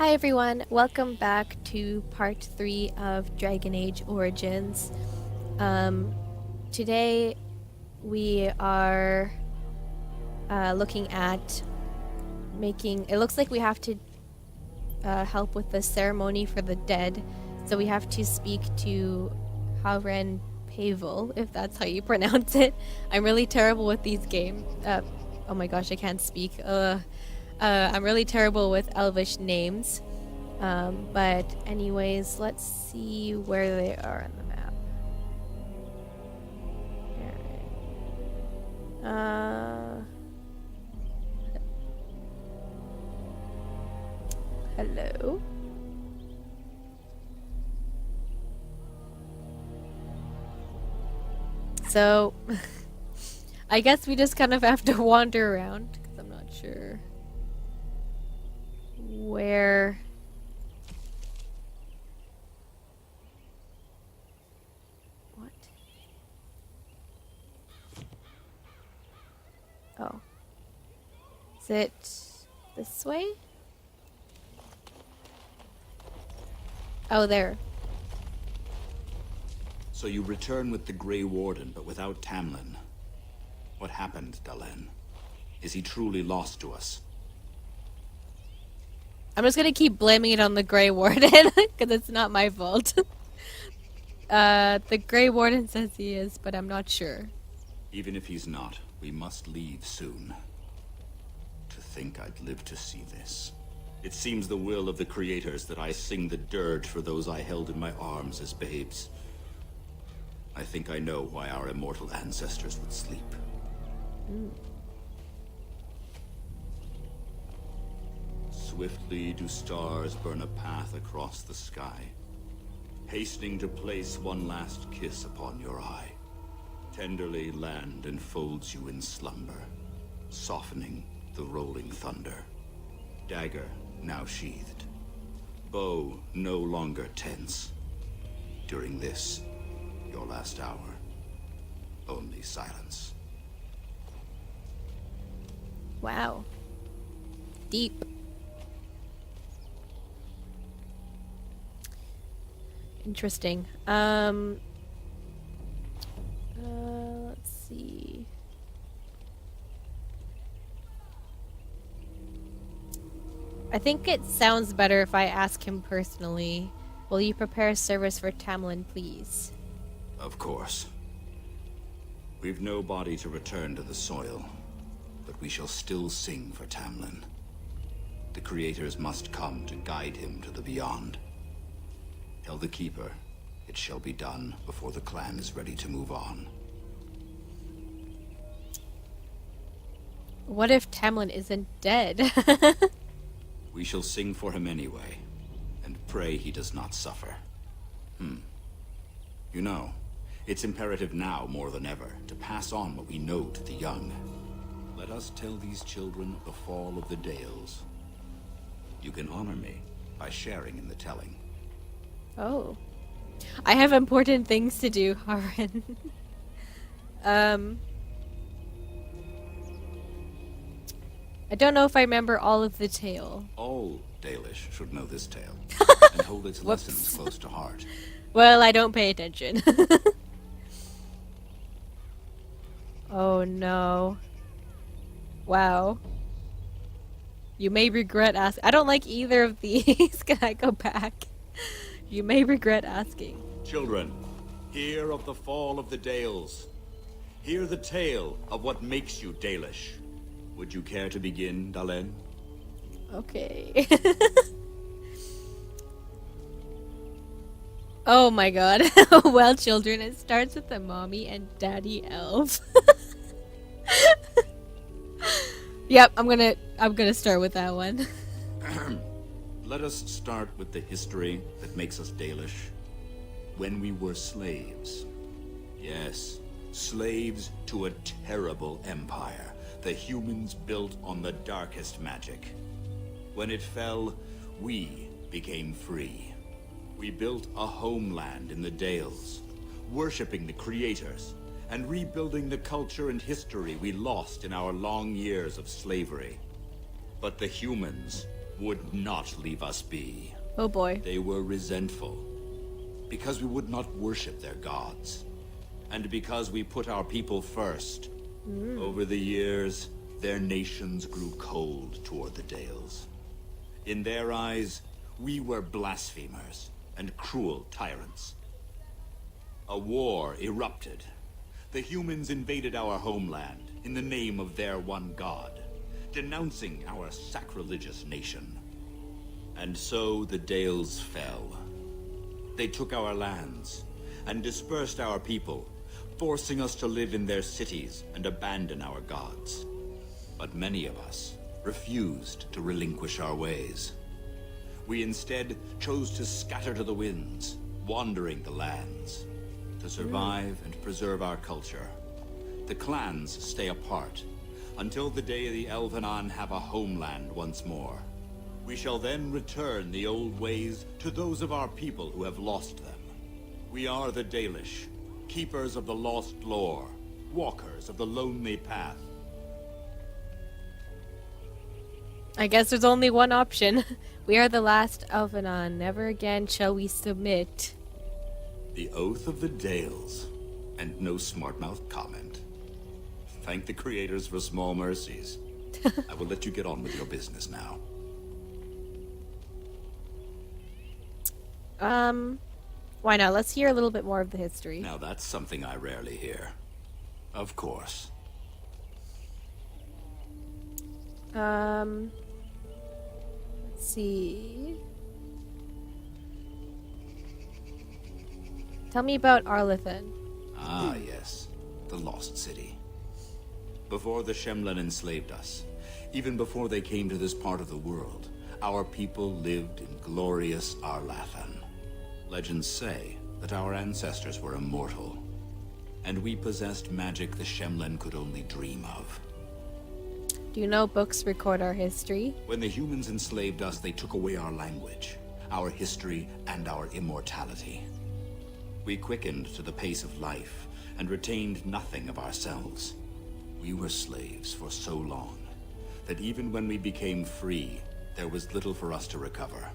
Hi everyone, welcome back to part 3 of Dragon Age Origins. Today we are looking at it looks like we have to help with the ceremony for the dead, so we have to speak to Haren Pavel, if that's how you pronounce it. I'm really terrible with these games. Oh my gosh, I can't speak. I'm really terrible with Elvish names. But anyways, let's see where they are on the map. Hello? So, I guess we just kind of have to wander around, because I'm not sure where... What? Oh. Is it this way? Oh, there. So you return with the Grey Warden, but without Tamlin. What happened, Dalen? Is he truly lost to us? I'm just gonna keep blaming it on the Grey Warden, because it's not my fault. The Grey Warden says he is, but I'm not sure. Even if he's not, we must leave soon. To think I'd live to see this. It seems the will of the creators that I sing the dirge for those I held in my arms as babes. I think I know why our immortal ancestors would sleep. Swiftly do stars burn a path across the sky, hastening to place one last kiss upon your eye. Tenderly land enfolds you in slumber, softening the rolling thunder. Dagger now sheathed, bow no longer tense. During this, your last hour, only silence. Wow. Deep. Interesting. Let's see. I think it sounds better if I ask him personally. Will you prepare a service for Tamlin, please? Of course. We've no body to return to the soil, but we shall still sing for Tamlin. The creators must come to guide him to the beyond. Tell the Keeper, it shall be done before the clan is ready to move on. What if Tamlin isn't dead? We shall sing for him anyway, and pray he does not suffer. You know, it's imperative now more than ever to pass on what we know to the young. Let us tell these children the fall of the Dales. You can honor me by sharing in the telling. Oh. I have important things to do, Haren. I don't know if I remember all of the tale. All Dalish should know this tale, and hold its lessons close to heart. Well, I don't pay attention. Oh no. Wow. You may regret asking. I don't like either of these. Can I go back? You may regret asking. Children, hear of the fall of the Dales. Hear the tale of what makes you Dalish. Would you care to begin, Dalen? Okay. Oh my god. Well, children, it starts with the mommy and daddy elf. Yep, I'm gonna start with that one. Let us start with the history that makes us Dalish. When we were slaves. Yes, slaves to a terrible empire the humans built on the darkest magic. When it fell, we became free. We built a homeland in the Dales, worshipping the creators, and rebuilding the culture and history we lost in our long years of slavery. But the humans would not leave us be. Oh boy. They were resentful because we would not worship their gods, and because we put our people first. Over the years, their nations grew cold toward the Dales. In their eyes, we were blasphemers and cruel tyrants. A war erupted. The humans invaded our homeland in the name of their one god, denouncing our sacrilegious nation. And so the Dales fell. They took our lands and dispersed our people, forcing us to live in their cities and abandon our gods. But many of us refused to relinquish our ways. We instead chose to scatter to the winds, wandering the lands. To survive and preserve our culture, the clans stay apart until the day the Elvenon have a homeland once more. We shall then return the old ways to those of our people who have lost them. We are the Dalish, keepers of the lost lore, walkers of the lonely path. I guess there's only one option. We are the last Elvenon. Never again shall we submit. The oath of the Dales, and no smart-mouthed comment. Thank the creators for small mercies. I will let you get on with your business now. Why not? Let's hear a little bit more of the history. Now that's something I rarely hear. Of course. Let's see. Tell me about Arlithan. Ah, yes. The Lost City. Before the Shemlen enslaved us, even before they came to this part of the world, our people lived in glorious Arlathan. Legends say that our ancestors were immortal, and we possessed magic the Shemlen could only dream of. Do you know books record our history? When the humans enslaved us, they took away our language, our history, and our immortality. We quickened to the pace of life and retained nothing of ourselves. We were slaves for so long that even when we became free, there was little for us to recover.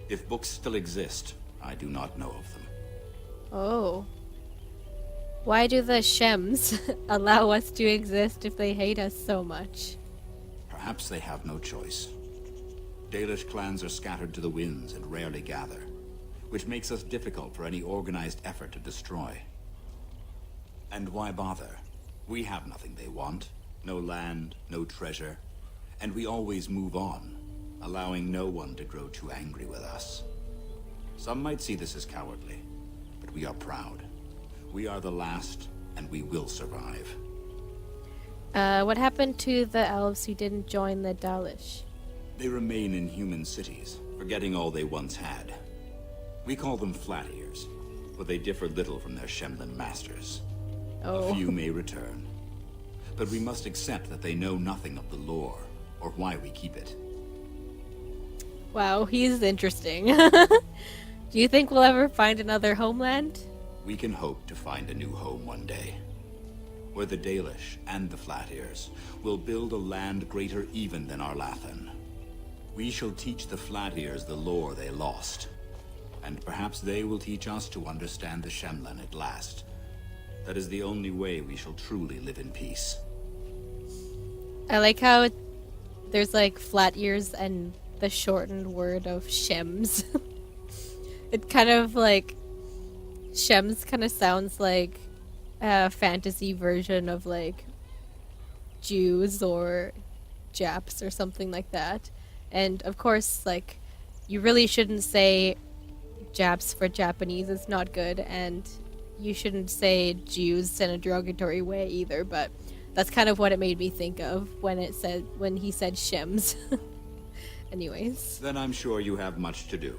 If books still exist, I do not know of them. Oh. Why do the Shems allow us to exist if they hate us so much? Perhaps they have no choice. Dalish clans are scattered to the winds and rarely gather, which makes us difficult for any organized effort to destroy. And why bother? We have nothing they want. No land, no treasure. And we always move on, allowing no one to grow too angry with us. Some might see this as cowardly, but we are proud. We are the last, and we will survive. What happened to the elves who didn't join the Dalish? They remain in human cities, forgetting all they once had. We call them flat ears, but they differ little from their Shemlen masters. Oh. A few may return, but we must accept that they know nothing of the lore, or why we keep it. Wow, he's interesting. Do you think we'll ever find another homeland? We can hope to find a new home one day, where the Dalish and the Flat Ears will build a land greater even than Arlathan. We shall teach the Flat Ears the lore they lost, and perhaps they will teach us to understand the Shemlen at last. That is the only way we shall truly live in peace. I like how there's like flat ears and the shortened word of Shems. It kind of like Shems kind of sounds like a fantasy version of like Jews or Japs or something like that. And of course, like, you really shouldn't say Japs for Japanese, it's not good, and you shouldn't say Jews in a derogatory way either, but that's kind of what it made me think of when he said Shems. Anyways. Then I'm sure you have much to do,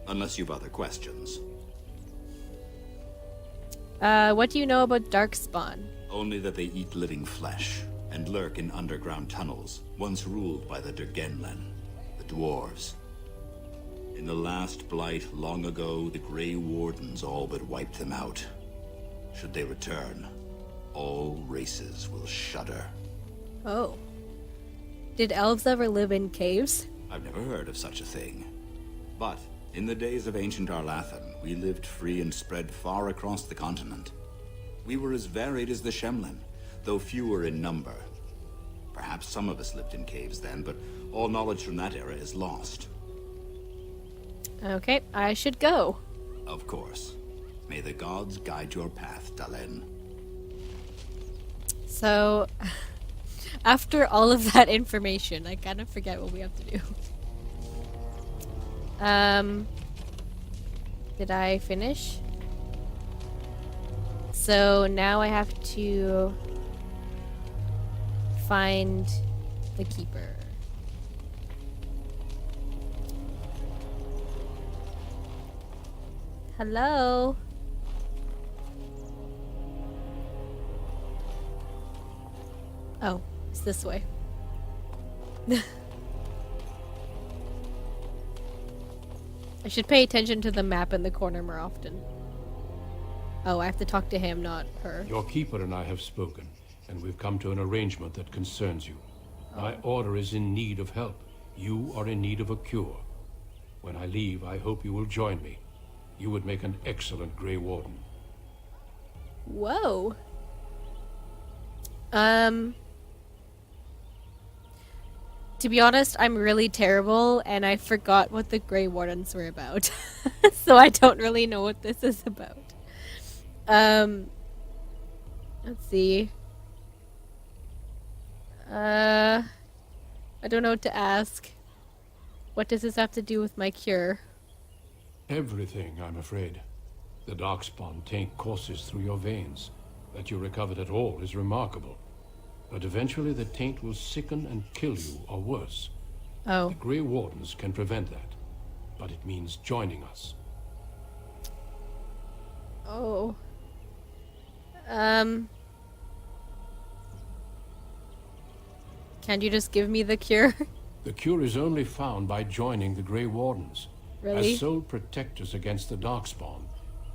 unless you've other questions. What do you know about Darkspawn? Only that they eat living flesh, and lurk in underground tunnels, once ruled by the Dergenlen, the dwarves. In the last blight long ago, the Grey Wardens all but wiped them out. Should they return, all races will shudder. Oh. Did elves ever live in caves? I've never heard of such a thing. But in the days of ancient Arlathan, we lived free and spread far across the continent. We were as varied as the Shemlin, though fewer in number. Perhaps some of us lived in caves then, but all knowledge from that era is lost. Okay, I should go. Of course. May the gods guide your path, Dalen. So, after all of that information, I kind of forget what we have to do. Did I finish? So now I have to find the keeper. Hello? Oh, it's this way. I should pay attention to the map in the corner more often. Oh, I have to talk to him, not her. Your keeper and I have spoken, and we've come to an arrangement that concerns you. My order is in need of help. You are in need of a cure. When I leave, I hope you will join me. You would make an excellent Grey Warden. Whoa. To be honest, I'm really terrible, and I forgot what the Grey Wardens were about. So I don't really know what this is about. Let's see. I don't know what to ask. What does this have to do with my cure? Everything, I'm afraid. The darkspawn taint courses through your veins. That you recovered at all is remarkable. But eventually the taint will sicken and kill you, or worse. Oh. The Grey Wardens can prevent that. But it means joining us. Oh. Can't you just give me the cure? The cure is only found by joining the Grey Wardens. Really? As sole protectors against the darkspawn,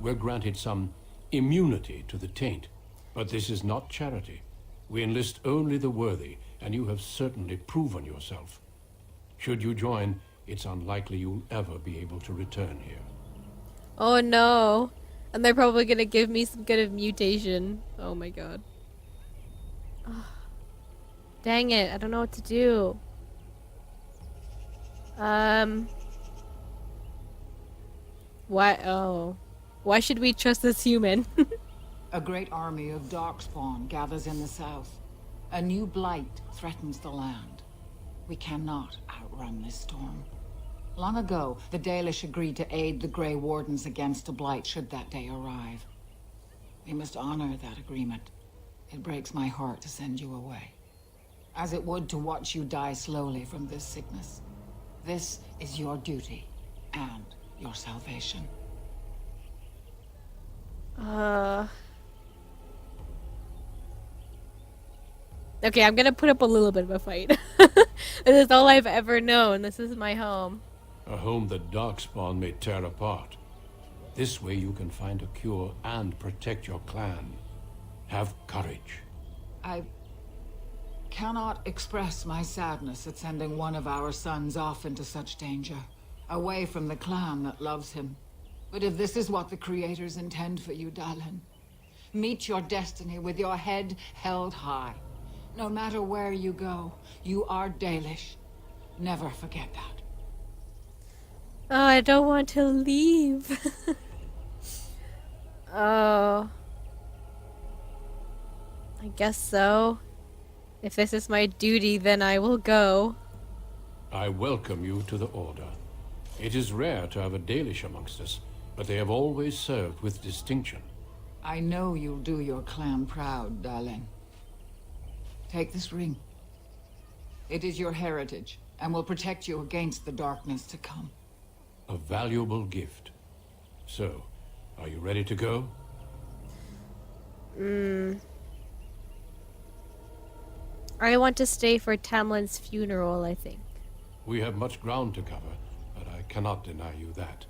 we're granted some immunity to the taint. But this is not charity. We enlist only the worthy, and you have certainly proven yourself. Should you join, it's unlikely you'll ever be able to return here. Oh no. And they're probably gonna give me some kind of mutation. Oh my god. Oh. Dang it, I don't know what to do. Why? Oh. Why should we trust this human? A great army of darkspawn gathers in the south. A new blight threatens the land. We cannot outrun this storm. Long ago, the Dalish agreed to aid the Grey Wardens against a blight should that day arrive. We must honor that agreement. It breaks my heart to send you away, as it would to watch you die slowly from this sickness. This is your duty and your salvation. Okay, I'm gonna put up a little bit of a fight. This is all I've ever known. This is my home. A home that darkspawn may tear apart. This way you can find a cure and protect your clan. Have courage. I cannot express my sadness at sending one of our sons off into such danger, away from the clan that loves him. But if this is what the creators intend for you, Dalen, meet your destiny with your head held high. No matter where you go, you are Dalish. Never forget that. Oh, I don't want to leave. Oh. I guess so. If this is my duty, then I will go. I welcome you to the Order. It is rare to have a Dalish amongst us, but they have always served with distinction. I know you'll do your clan proud, Dalen. Take this ring. It is your heritage, and will protect you against the darkness to come. A valuable gift. So, are you ready to go? I want to stay for Tamlin's funeral, I think. We have much ground to cover, but I cannot deny you that.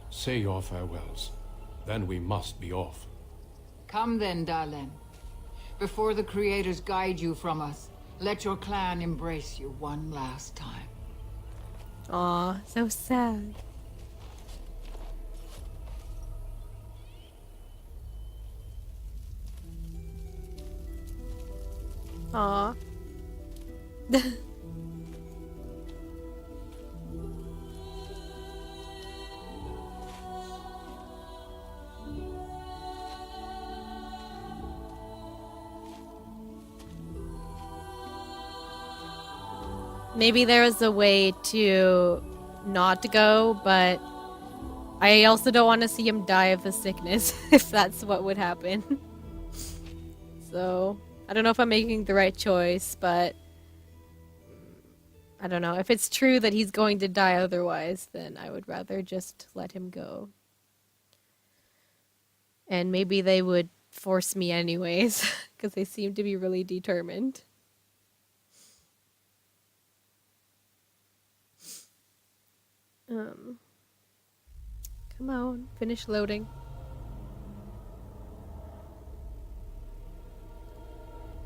Say your farewells. Then we must be off. Come then, Dalen. Before the creators guide you from us, let your clan embrace you one last time. Aw, so sad. Aw. Maybe there was a way to not go, but I also don't want to see him die of the sickness, if that's what would happen. So, I don't know if I'm making the right choice, but I don't know. If it's true that he's going to die otherwise, then I would rather just let him go. And maybe they would force me anyways, because they seem to be really determined. Come on, finish loading.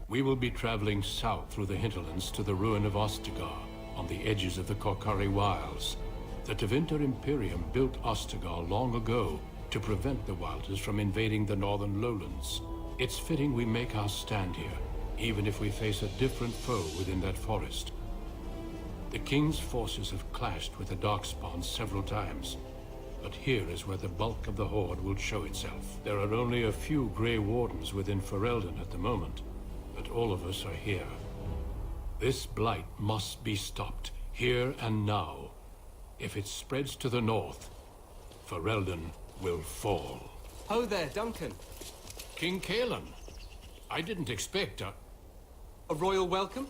We will be traveling south through the hinterlands to the ruin of Ostagar, on the edges of the Korkari Wilds. The Tevinter Imperium built Ostagar long ago to prevent the Wilders from invading the northern lowlands. It's fitting we make our stand here, even if we face a different foe within that forest. The King's forces have clashed with the Darkspawn several times, but here is where the bulk of the Horde will show itself. There are only a few Grey Wardens within Ferelden at the moment, but all of us are here. This blight must be stopped, here and now. If it spreads to the north, Ferelden will fall. Ho there, Duncan. King Kaelan, I didn't expect A royal welcome?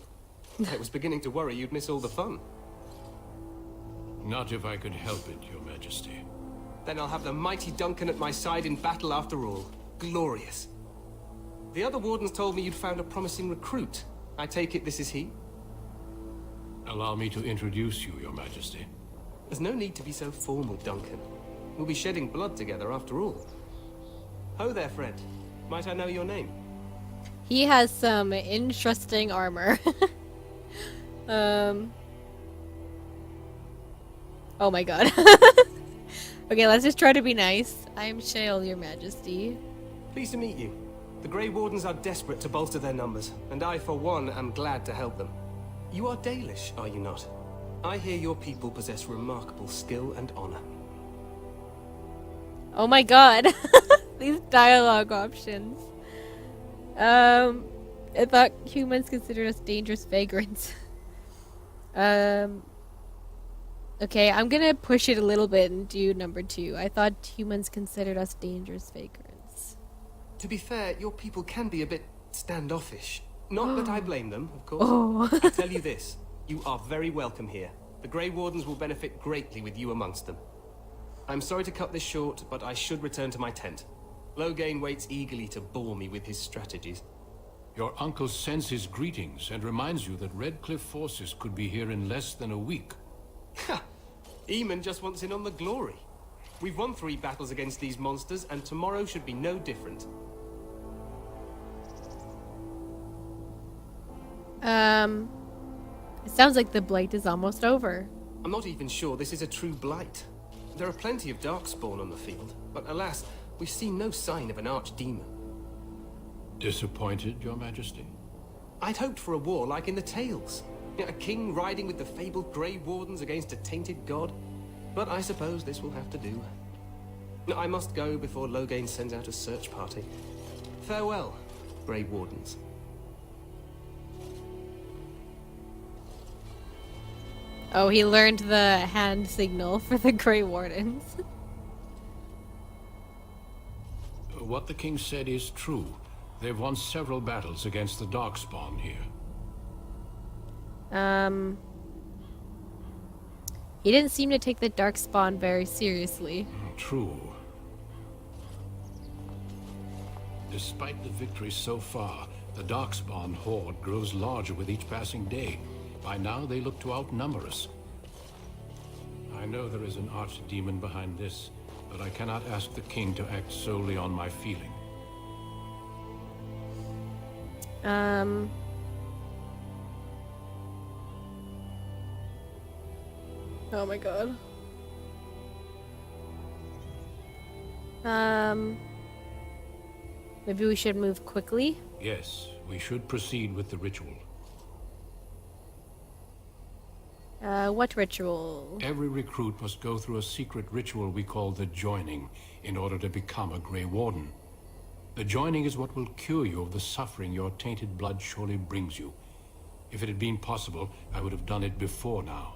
I was beginning to worry you'd miss all the fun. Not if I could help it, Your Majesty. Then I'll have the mighty Duncan at my side in battle after all. Glorious. The other wardens told me you'd found a promising recruit. I take it this is he? Allow me to introduce you, Your Majesty. There's no need to be so formal, Duncan. We'll be shedding blood together after all. Ho there, friend. Might I know your name? He has some interesting armor. Oh my god. Okay, let's just try to be nice. I'm Shale, Your Majesty. Pleased to meet you. The Grey Wardens are desperate to bolster their numbers, and I, for one, am glad to help them. You are Dalish, are you not? I hear your people possess remarkable skill and honor. Oh my god. These dialogue options. I thought humans considered us dangerous vagrants. Okay, I'm gonna push it a little bit and do number 2. I thought humans considered us dangerous vagrants. To be fair, your people can be a bit standoffish. Not that I blame them, of course. Oh. I tell you this, you are very welcome here. The Grey Wardens will benefit greatly with you amongst them. I'm sorry to cut this short, but I should return to my tent. Loghain waits eagerly to bore me with his strategies. Your uncle sends his greetings and reminds you that Redcliffe forces could be here in less than a week. Ha! Eamon just wants in on the glory. We've won 3 battles against these monsters, and tomorrow should be no different. It sounds like the blight is almost over. I'm not even sure this is a true blight. There are plenty of Darkspawn on the field, but alas, we've seen no sign of an archdemon. Disappointed, Your Majesty? I'd hoped for a war like in the tales. A king riding with the fabled Grey Wardens against a tainted god. But I suppose this will have to do. I must go before Loghain sends out a search party. Farewell, Grey Wardens. Oh, he learned the hand signal for the Grey Wardens. What the king said is true. They've won several battles against the Darkspawn here. He didn't seem to take the Darkspawn very seriously. True. Despite the victory so far, the Darkspawn horde grows larger with each passing day. By now, they look to outnumber us. I know there is an archdemon behind this, but I cannot ask the king to act solely on my feeling. Oh my god. Maybe we should move quickly. Yes, we should proceed with the ritual. What ritual? Every recruit must go through a secret ritual we call the joining in order to become a Grey Warden. The joining is what will cure you of the suffering your tainted blood surely brings you. If it had been possible, I would have done it before now.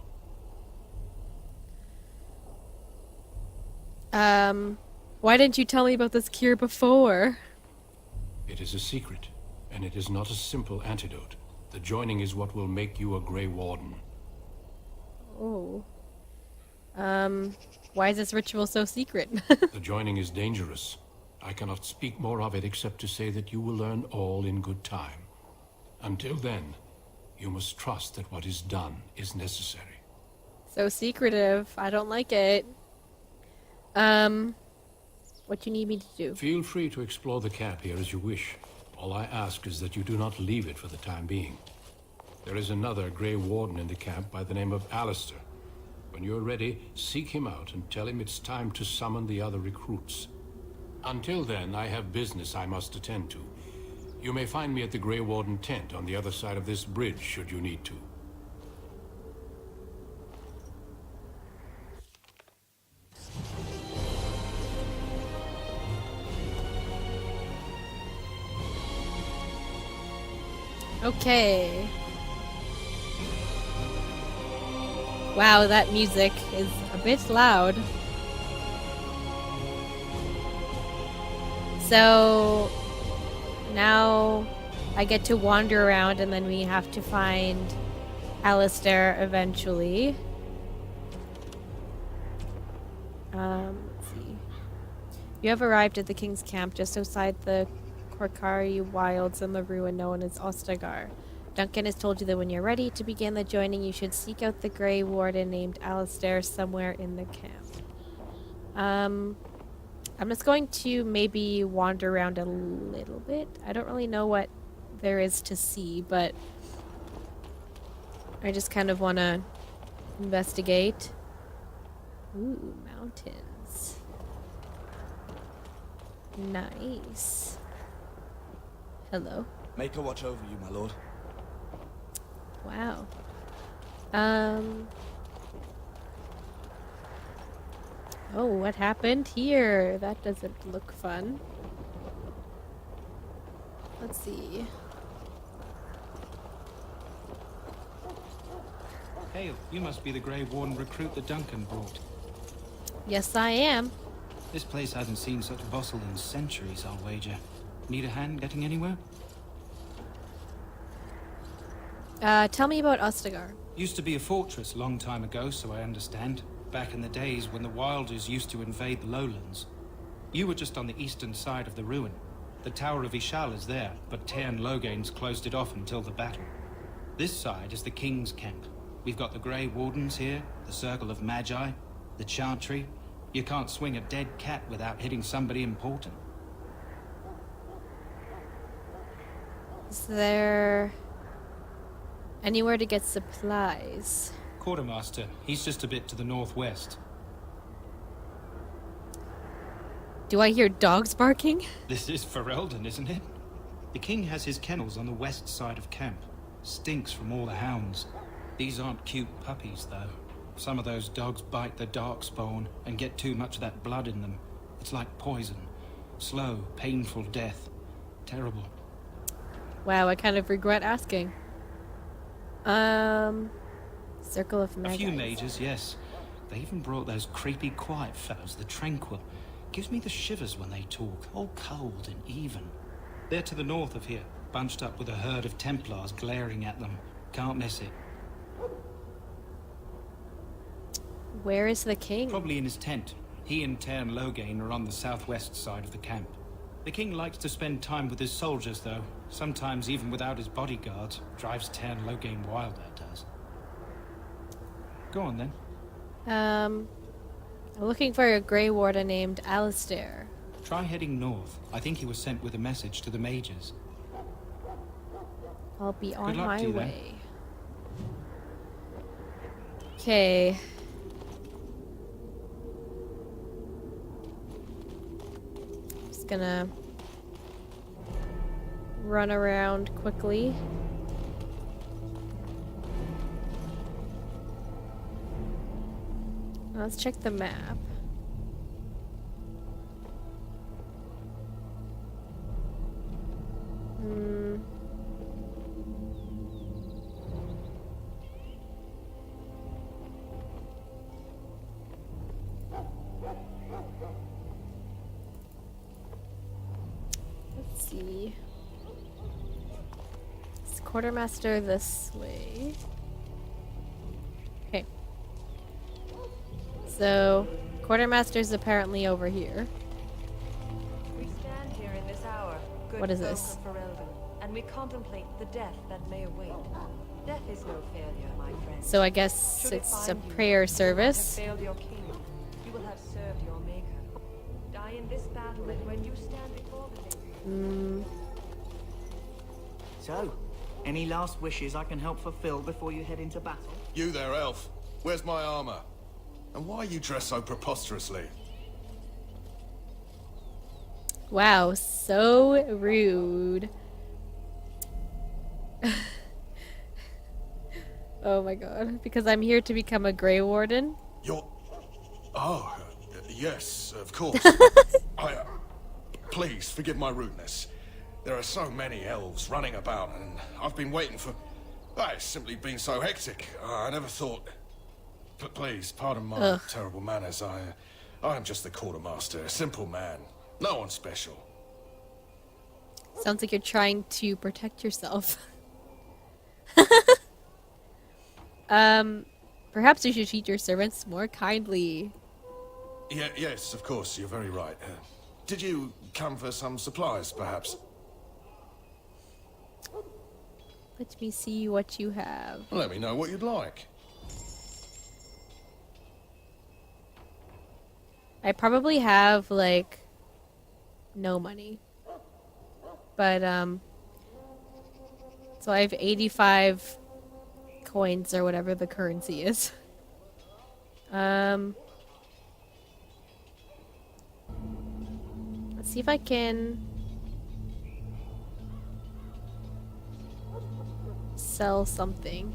Why didn't you tell me about this cure before? It is a secret, and it is not a simple antidote. The joining is what will make you a Grey Warden. Oh. Why is this ritual so secret? The joining is dangerous. I cannot speak more of it except to say that you will learn all in good time. Until then, you must trust that what is done is necessary. So secretive. I don't like it. What you need me to do? Feel free to explore the camp here as you wish. All I ask is that you do not leave it for the time being. There is another Grey Warden in the camp by the name of Alistair. When you're ready, seek him out and tell him it's time to summon the other recruits. Until then, I have business I must attend to. You may find me at the Grey Warden tent on the other side of this bridge, should you need to. Okay. Wow, that music is a bit loud. So now I get to wander around and then we have to find Alistair eventually. Let's see. You have arrived at the King's camp just outside the Korkari wilds in the ruin known as Ostagar. Duncan has told you that when you're ready to begin the joining, you should seek out the Grey Warden named Alistair somewhere in the camp. I'm just going to maybe wander around a little bit. I don't really know what there is to see, but I just kind of want to investigate. Ooh, mountains. Nice. Hello. Make a watch over you, my lord. Wow. Oh, what happened here? That doesn't look fun. Let's see. Hey, you must be the Grey Warden recruit that Duncan brought. Yes, I am. This place hasn't seen such bustle in centuries, I'll wager. Need a hand getting anywhere? Tell me about Ostagar. Used to be a fortress a long time ago, so I understand. Back in the days when the Wilders used to invade the lowlands. You were just on the eastern side of the ruin. The Tower of Ishal is there, but Tairn Logain's closed it off until the battle. This side is the King's camp. We've got the Grey Wardens here, the Circle of Magi, the Chantry. You can't swing a dead cat without hitting somebody important. Is there anywhere to get supplies? Quartermaster, he's just a bit to the northwest. Do I hear dogs barking? This is Ferelden, isn't it? The king has his kennels on the west side of camp. Stinks from all the hounds. These aren't cute puppies, though. Some of those dogs bite the darkspawn and get too much of that blood in them. It's like poison. Slow, painful death. Terrible. Wow, I kind of regret asking. Circle of Magi. A few mages, yes. They even brought those creepy quiet fellows, the Tranquil. Gives me the shivers when they talk, all cold and even. They're to the north of here, bunched up with a herd of Templars glaring at them. Can't miss it. Where is the king? Probably in his tent. He and Tairn Logain are on the southwest side of the camp. The king likes to spend time with his soldiers, though. Sometimes even without his bodyguards. Drives Tairn Logain wild, that does. Go on, then. I'm looking for a Grey Warden named Alistair. Try heading north. I think he was sent with a message to the mages. I'll be on luck my to you, then. way. Okay. gonna run around quickly. Let's check the map. Let's see. Is Quartermaster this way? Okay. So, Quartermaster's apparently over here. We stand here in this hour, good What is folk this? of Ferelden, and we contemplate the death that may await. Death is no failure, my friend. So I guess Should it it's a find you, prayer you will service. have failed your king. You will have served your maker. Die in this battle, and when you stand before the So, any last wishes I can help fulfill before you head into battle? You there, elf. Where's my armor? And why are you dressed so preposterously? Wow, so rude. Oh my god. Because I'm here to become a Grey Warden? You're... Oh, yes, of course. Please, forgive my rudeness. There are so many elves running about, and I've been waiting for... It's simply been so hectic. I never thought... Please, pardon my terrible manners. I am just the quartermaster, a simple man. No one special. Sounds like you're trying to protect yourself. Perhaps you should treat your servants more kindly. Yes, of course, you're very right. Did you come for some supplies, perhaps? Let me see what you have. Let me know what you'd like. I probably have, like, no money. But, so I have 85 coins or whatever the currency is. Let's see if I can sell something.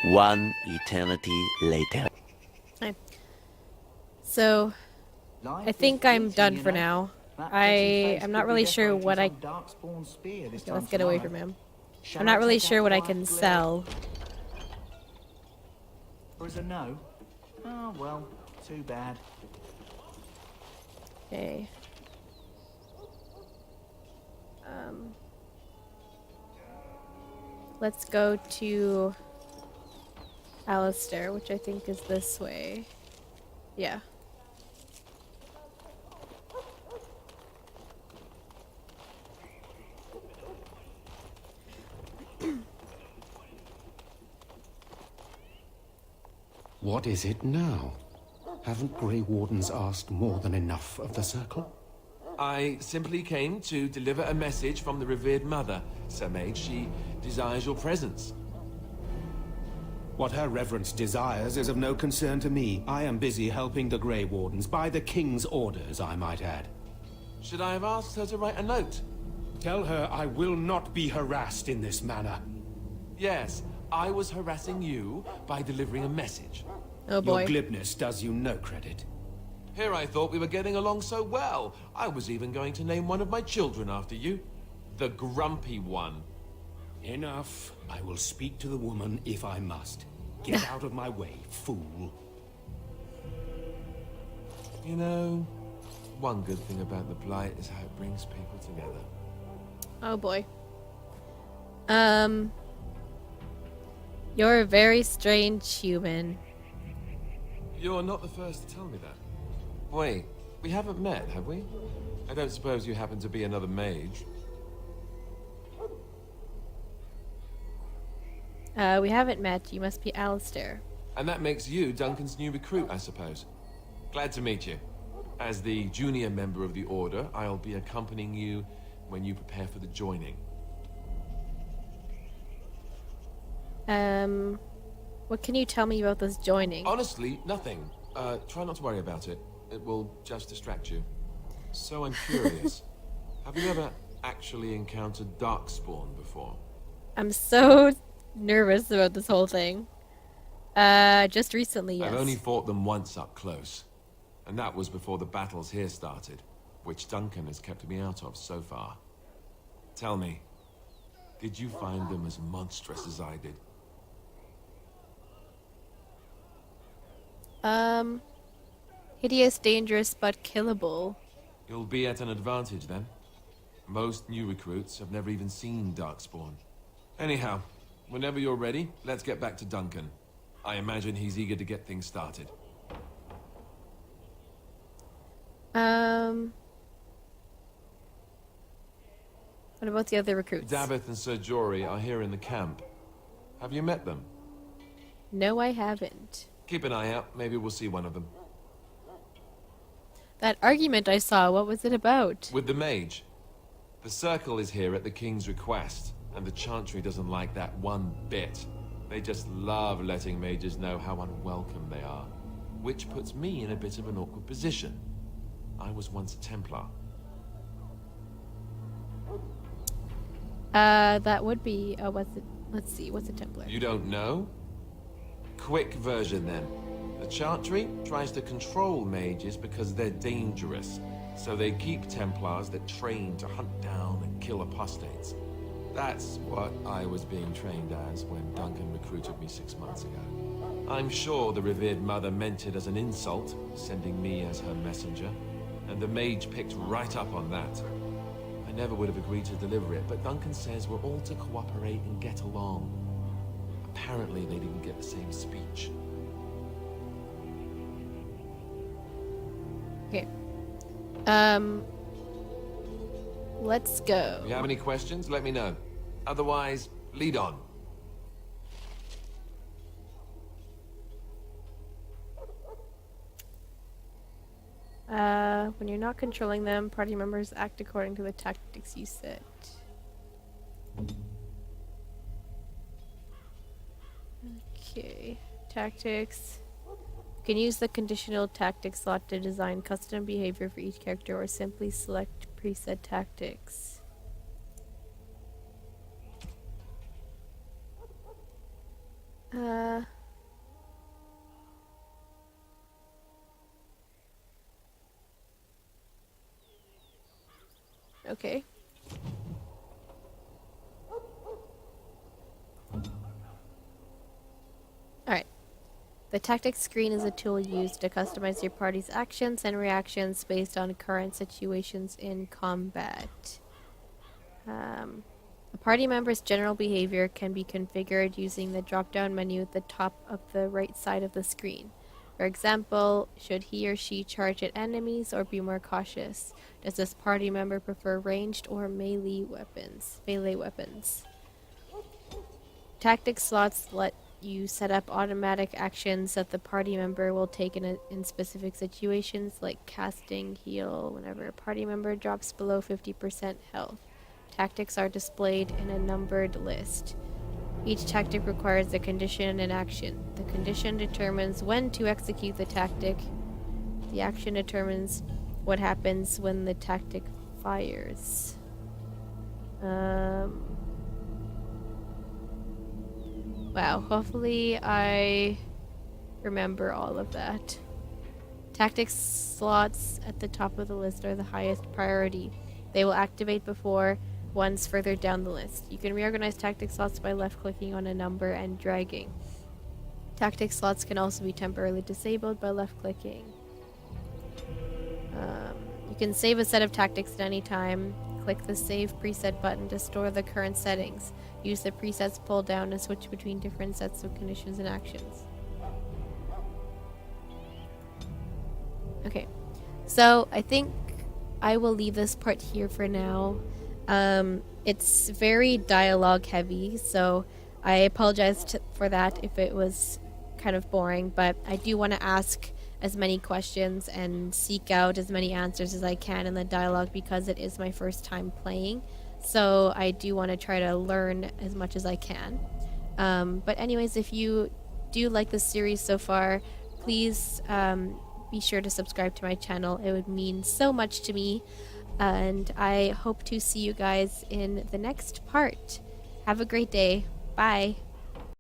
One eternity later. Okay. So, I think I'm done for now. I'm not really sure what I... Okay, let's get away from him. I'm not really sure what I can sell. Or is it no? Oh, well, too bad. Okay. Let's go to Alistair, which I think is this way. Yeah. What is it now? Haven't Grey Wardens asked more than enough of the Circle? I simply came to deliver a message from the revered mother, Sir Mage. She desires your presence. What her reverence desires is of no concern to me. I am busy helping the Grey Wardens, by the King's orders, I might add. Should I have asked her to write a note? Tell her I will not be harassed in this manner. Yes, I was harassing you by delivering a message. Oh boy. Your glibness does you no credit. Here I thought we were getting along so well. I was even going to name one of my children after you. The Grumpy One. Enough. I will speak to the woman if I must. Get out of my way, fool. You know, one good thing about the Blight is how it brings people together. Oh boy. You're a very strange human. You're not the first to tell me that. Wait, we haven't met, have we? I don't suppose you happen to be another mage? We haven't met. You must be Alistair. And that makes you Duncan's new recruit, I suppose. Glad to meet you. As the junior member of the Order, I'll be accompanying you when you prepare for the joining. What can you tell me about this joining? Honestly, nothing. Try not to worry about it. It will just distract you. So I'm curious. Have you ever actually encountered Darkspawn before? I'm so nervous about this whole thing. Just recently, yes. I've only fought them once up close. And that was before the battles here started, which Duncan has kept me out of so far. Tell me, did you find them as monstrous as I did? Hideous, dangerous, but killable. You'll be at an advantage then. Most new recruits have never even seen Darkspawn. Anyhow, whenever you're ready, let's get back to Duncan. I imagine he's eager to get things started. What about the other recruits? Davith and Sir Jory are here in the camp. Have you met them? No, I haven't. Keep an eye out. Maybe we'll see one of them. That argument I saw, what was it about? With the mage. The circle is here at the king's request, and the chantry doesn't like that one bit. They just love letting mages know how unwelcome they are, which puts me in a bit of an awkward position. I was once a Templar. That would be, let's see, what's a Templar? You don't know? Quick version then. The chantry tries to control mages because they're dangerous, so they keep Templars that train to hunt down and kill apostates. That's what I was being trained as when Duncan recruited me 6 months ago. I'm sure the revered mother meant it as an insult, sending me as her messenger, and the mage picked right up on that. I never would have agreed to deliver it, but Duncan says we're all to cooperate and get along. Apparently they didn't get the same speech. Okay. Let's go. If you have any questions, let me know. Otherwise, lead on. When you're not controlling them, party members act according to the tactics you set. Okay, tactics. You can use the conditional tactics slot to design custom behavior for each character or simply select preset tactics. Okay. Alright. The tactics screen is a tool used to customize your party's actions and reactions based on current situations in combat. A party member's general behavior can be configured using the drop-down menu at the top of the right side of the screen. For example, should he or she charge at enemies or be more cautious? Does this party member prefer ranged or melee weapons? Tactics slots let you set up automatic actions that the party member will take in specific situations, like casting heal whenever a party member drops below 50% health. Tactics are displayed in a numbered list. Each tactic requires a condition and action. The condition determines when to execute the tactic. The action determines what happens when the tactic fires. Wow, hopefully I remember all of that. Tactics slots at the top of the list are the highest priority. They will activate before ones further down the list. You can reorganize tactic slots by left-clicking on a number and dragging. Tactic slots can also be temporarily disabled by left-clicking. You can save a set of tactics at any time. Click the Save Preset button to store the current settings. Use the presets pull down to switch between different sets of conditions and actions. Okay, so I think I will leave this part here for now. It's very dialogue heavy, so I apologize for that if it was kind of boring, but I do want to ask as many questions and seek out as many answers as I can in the dialogue because it is my first time playing. So I do want to try to learn as much as I can. But anyways, if you do like this series so far, please be sure to subscribe to my channel. It would mean so much to me. And I hope to see you guys in the next part. Have a great day. Bye.